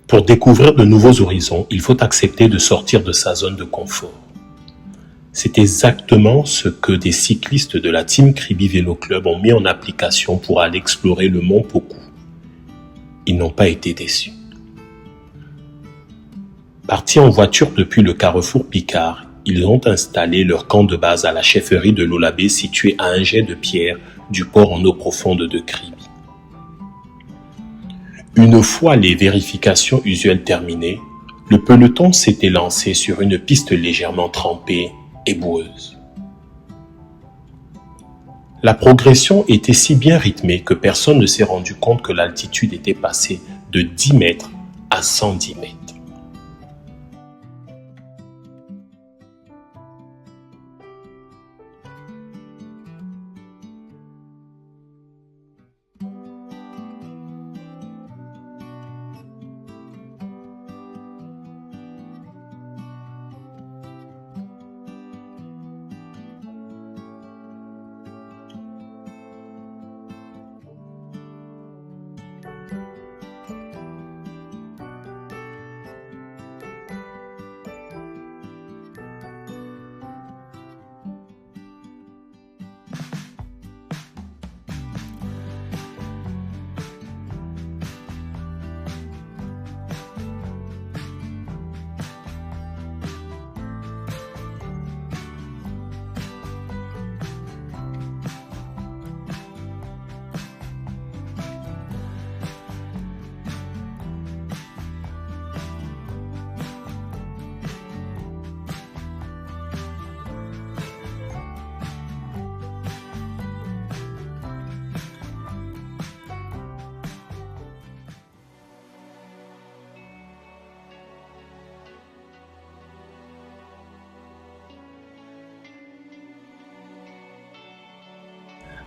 Pour découvrir de nouveaux horizons, il faut accepter de sortir de sa zone de confort. C'est exactement ce que des cyclistes de la Team Kribi Vélo Club ont mis en application pour aller explorer le mont Pokou. Ils n'ont pas été déçus. Partis en voiture depuis le carrefour Picard, ils ont installé leur camp de base à la chefferie de l'Olabé située à un jet de pierre du port en eau profonde de Kribi. Une fois les vérifications usuelles terminées, le peloton s'était lancé sur une piste légèrement trempée et boueuse. La progression était si bien rythmée que personne ne s'est rendu compte que l'altitude était passée de 10 mètres à 110 mètres.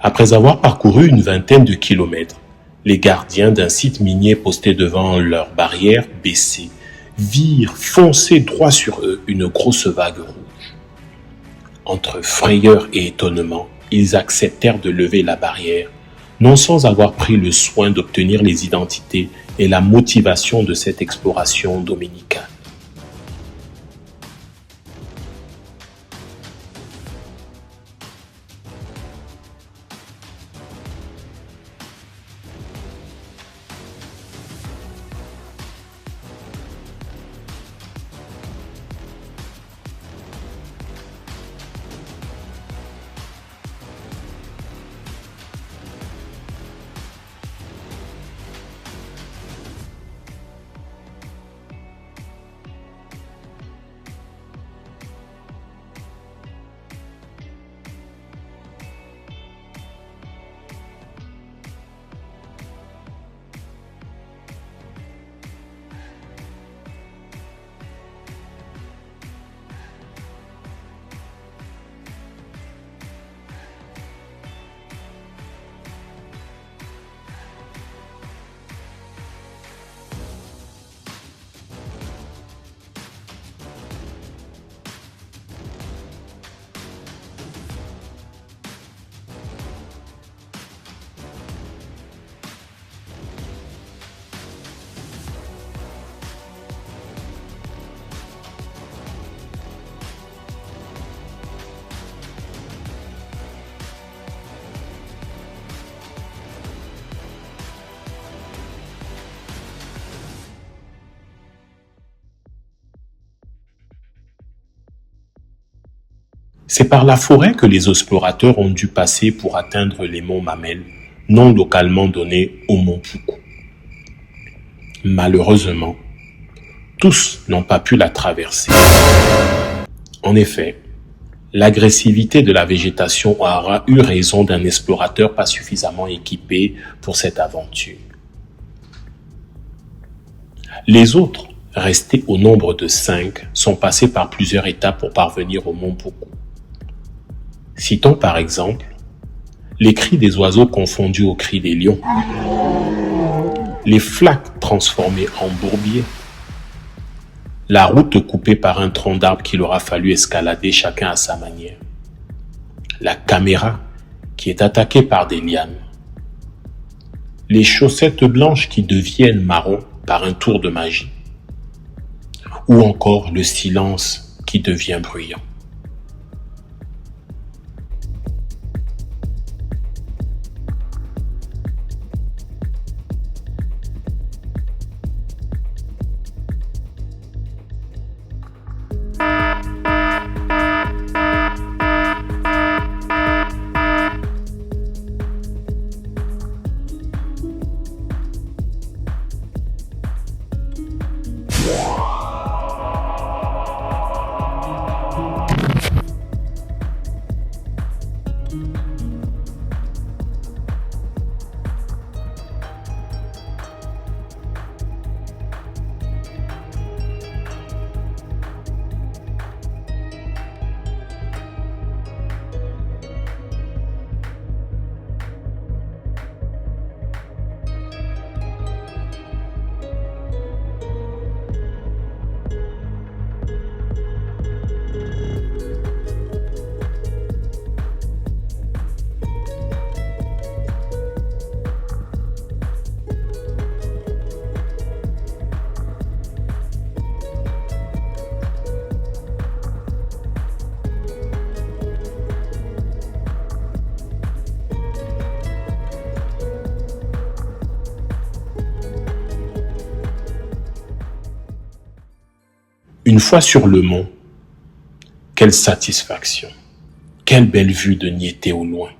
Après avoir parcouru une vingtaine de kilomètres, les gardiens d'un site minier posté devant leur barrière baissée virent foncer droit sur eux une grosse vague rouge. Entre frayeur et étonnement, ils acceptèrent de lever la barrière, non sans avoir pris le soin d'obtenir les identités et la motivation de cette exploration dominicale. C'est par la forêt que les explorateurs ont dû passer pour atteindre les monts Mamelles, nom localement donné au mont Pokou. Malheureusement, tous n'ont pas pu la traverser. En effet, l'agressivité de la végétation aura eu raison d'un explorateur pas suffisamment équipé pour cette aventure. Les autres, restés au nombre de 5, sont passés par plusieurs étapes pour parvenir au mont Pokou. Citons par exemple les cris des oiseaux confondus aux cris des lions, les flaques transformées en bourbiers, la route coupée par un tronc d'arbre qu'il aura fallu escalader chacun à sa manière, la caméra qui est attaquée par des lianes, les chaussettes blanches qui deviennent marron par un tour de magie, ou encore le silence qui devient bruyant. Une fois sur le mont, quelle satisfaction, quelle belle vue de Niété au loin.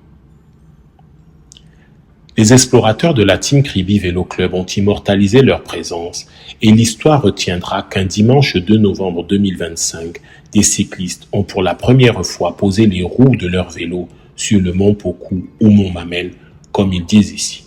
Les explorateurs de la Team Kribi Vélo Club ont immortalisé leur présence et l'histoire retiendra qu'un dimanche 2 novembre 2025, des cyclistes ont pour la première fois posé les roues de leur vélo sur le mont Pokou ou mont Mamel, comme ils disent ici.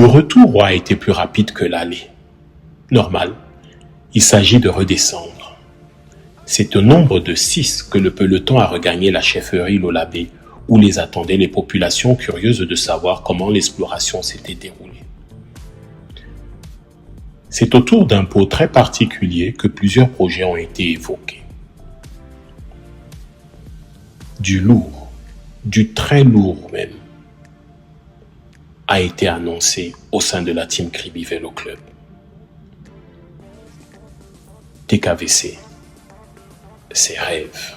Le retour a été plus rapide que l'aller. Normal, il s'agit de redescendre. C'est au nombre de 6 que le peloton a regagné la chefferie Lolabé, où les attendaient les populations curieuses de savoir comment l'exploration s'était déroulée. C'est autour d'un pot très particulier que plusieurs projets ont été évoqués. Du lourd, du très lourd même, a été annoncé au sein de la Team Kribi Vélo Club. TKVC, ses rêves.